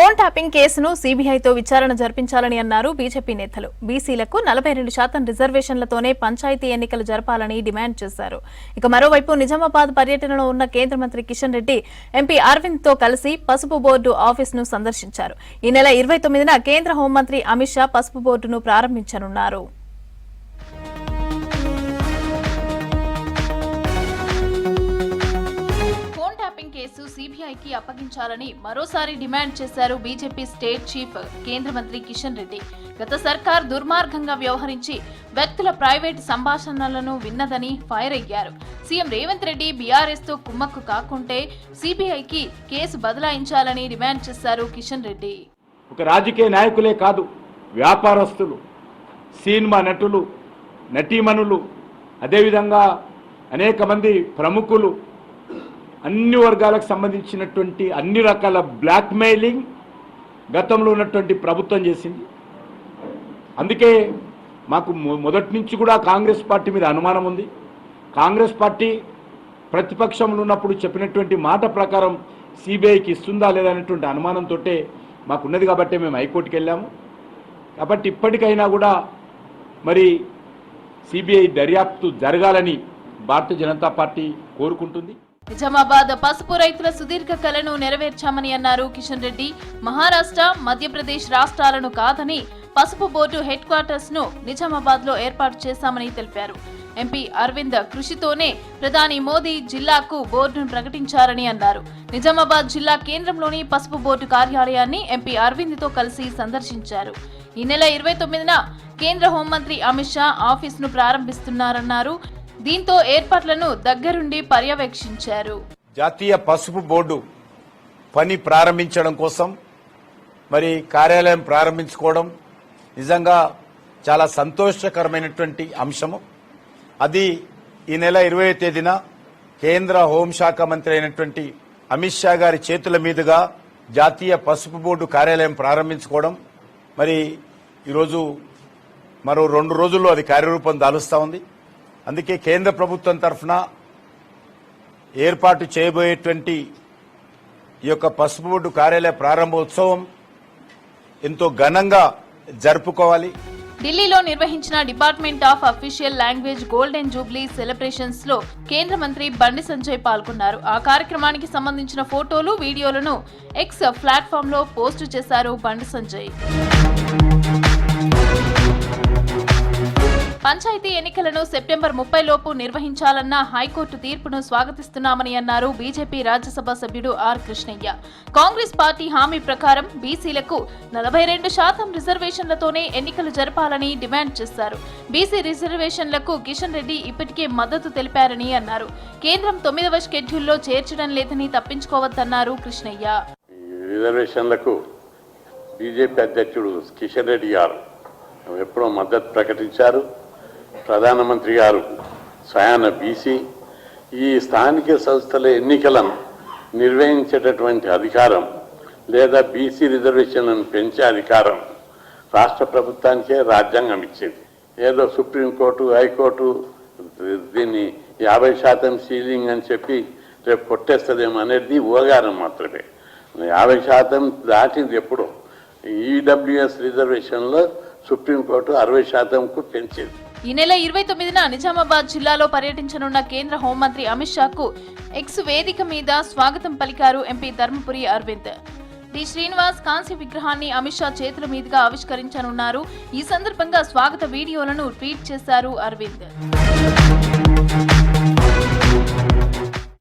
Phone tapping కేసును సీబీఐతో విచారణ జరిపించాలని అన్నారు బీజేపీ నేతలు. బీసీలకు 42% రిజర్వేషన్లతోనే పంచాయతీ ఎన్నికలు జరపాలని డిమాండ్ చేశారు. ఇక మరోవైపు నిజామాబాద్ పర్యటనలో ఉన్న కేంద్ర మంత్రి కిషన్ రెడ్డి ఎంపీ అరవింద్ తో కలిసి పసుపు బోర్డు ఆఫీసును సందర్శించారు. ఈ నెల 29న కేంద్ర హోంమంత్రి అమిత్ షా పసుపు బోర్డును ప్రారంభించనున్నారు. కేసు సీబీఐకి అప్పగించాలని మరోసారి డిమాండ్ చేశారు బీజేపీ స్టేట్ చీఫ్ కేంద్ర మంత్రి కిషన్ రెడ్డి. గత సర్కార్ దుర్మార్గంగా వ్యవహరించి వ్యక్తుల ప్రైవేట్ సంభాషణలను విన్నదని ఫైర్ అయ్యారు. సీఎం రేవంత్ రెడ్డి బీఆర్ఎస్ తో కుమ్మక్కు కాకుంటే సీబీఐకి కేసు బదలాయించాలని డిమాండ్ చేశారు కిషన్ రెడ్డి. ఒక రాజకీయ నాయకులే కాదు, వ్యాపారస్తులు, సినిమా నటులు, నటీమణులు, అదేవిధంగా అనేక మంది ప్రముఖులు, అన్ని వర్గాలకు సంబంధించినటువంటి అన్ని రకాల బ్లాక్మెయిలింగ్ గతంలో ఉన్నటువంటి ప్రభుత్వం చేసింది. అందుకే మాకు మొదటి నుంచి కూడా కాంగ్రెస్ పార్టీ మీద అనుమానం ఉంది. కాంగ్రెస్ పార్టీ ప్రతిపక్షంలో ఉన్నప్పుడు చెప్పినటువంటి మాట ప్రకారం సిబిఐకి ఇస్తుందా లేదా అనేటువంటి అనుమానంతో మాకున్నది కాబట్టి మేము హైకోర్టుకి వెళ్ళాము. కాబట్టి ఇప్పటికైనా కూడా మరి సిబిఐ దర్యాప్తు జరగాలని భారతీయ జనతా పార్టీ కోరుకుంటుంది. నిజామాబాద్ పసుపు రైతుల సుదీర్ఘ కలను నెరవేర్చామని అన్నారు కిషన్ రెడ్డి. మహారాష్ట్ర, మధ్యప్రదేశ్ రాష్ట్రాలను కాదని పసుపు బోర్డు హెడ్ క్వార్టర్స్ ను నిజామాబాద్ లో ఏర్పాటు చేశామని తెలిపారు. ఎంపీ అరవింద్ కృషితోనే ప్రధాని మోదీ జిల్లాకు బోర్డును ప్రకటించారని అన్నారు. నిజామాబాద్ జిల్లా కేంద్రంలోని పసుపు బోర్డు కార్యాలయాన్ని ఎంపీ అరవింద్ తో కలిసి సందర్శించారు. ఈ నెల 29న కేంద్ర హోంమంత్రి అమిత్ షా ఆఫీసును ప్రారంభిస్తున్నారన్నారు. దీంతో ఏర్పాట్లను దగ్గరుండి పర్యవేక్షించారు. జాతీయ పసుపు బోర్డు పని ప్రారంభించడం కోసం మరి కార్యాలయం ప్రారంభించుకోవడం నిజంగా చాలా సంతోషకరమైనటువంటి అంశము. అది ఈ నెల 20వ తేదీన కేంద్ర హోంశాఖ మంత్రి అయినటువంటి అమిత్ షా గారి చేతుల మీదుగా జాతీయ పసుపు బోర్డు కార్యాలయం ప్రారంభించుకోవడం మరి ఈరోజు మరో 2 రోజుల్లో అది కార్యరూపం దాలుస్తా ఉంది. అందుకే కేంద్ర ప్రభుత్వం తరఫున ఏర్పాటు చేయబోయేటువంటి ఈ యొక్క పసుపు బోర్డు కార్యాలయ ప్రారంభోత్సవం ఎంతో ఘనంగా జరుపుకోవాలి. ఢిల్లీలో నిర్వహించిన department of official language golden Jubilee celebrations లో కేంద్ర మంత్రి బండి సంజయ్ పాల్గొన్నారు. ఆ కార్యక్రమానికి సంబంధించిన ఫోటోలు, వీడియోలను ఎక్స్ ప్లాట్ఫామ్ లో పోస్టు చేశారు బండి సంజయ్. పంచాయతీ ఎన్నికలను సెప్టెంబర్ 30 లోపు నిర్వహించాలన్న హైకోర్టు తీర్పును స్వాగతిస్తున్నామని అన్నారు బీజేపీ రాజ్యసభ సభ్యుడు ఆర్ కృష్ణయ్య. కాంగ్రెస్ పార్టీ హామీ ప్రకారం బీసీలకు 42% రిజర్వేషన్లతోనే ఎన్నికలు జరపాలని డిమాండ్ చేశారు. బీసీ రిజర్వేషన్లకు కిషన్ రెడ్డి ఇప్పటికే మద్దతు తెలిపారని అన్నారు. కేంద్రం 9వ షెడ్యూల్లో చేర్చడం లేదని తప్పించుకోవద్దన్నారు కృష్ణయ్య. రిజర్వేషన్లకు బీజేపీ అధ్యక్షుడు కిషన్ రెడ్డి గారు ఎప్పుడో మద్దతు ప్రకటించారు. ప్రధానమంత్రి గారు స్వయాన బీసీ ఈ స్థానిక సంస్థల ఎన్నికలను నిర్వహించేటటువంటి అధికారం లేదా బీసీ రిజర్వేషన్లను పెంచే అధికారం రాష్ట్ర ప్రభుత్వానికే రాజ్యాంగం ఇచ్చింది. ఏదో సుప్రీంకోర్టు, హైకోర్టు దీన్ని 50% సీలింగ్ అని చెప్పి రేపు కొట్టేస్తుందేమో అనేది ఊగారం మాత్రమే. 50% దాటింది ఎప్పుడో. ఈడబ్ల్యూఎస్ రిజర్వేషన్లో సుప్రీంకోర్టు 60%కు పెంచింది. ఈ నెల 29న నిజామాబాద్ జిల్లాలో పర్యటించనున్న కేంద్ర హోంమంత్రి అమిత్ షాకు ఎక్స్ వేదిక మీద స్వాగతం పలికారు ఎంపీ ధర్మపురి అరవింద్. డి శ్రీనివాస్ కాంస్య విగ్రహాన్ని అమిత్ షా చేతుల మీదుగా ఆవిష్కరించనున్నారు. ఈ సందర్భంగా స్వాగత వీడియోలను ట్వీట్ చేశారు అరవింద్.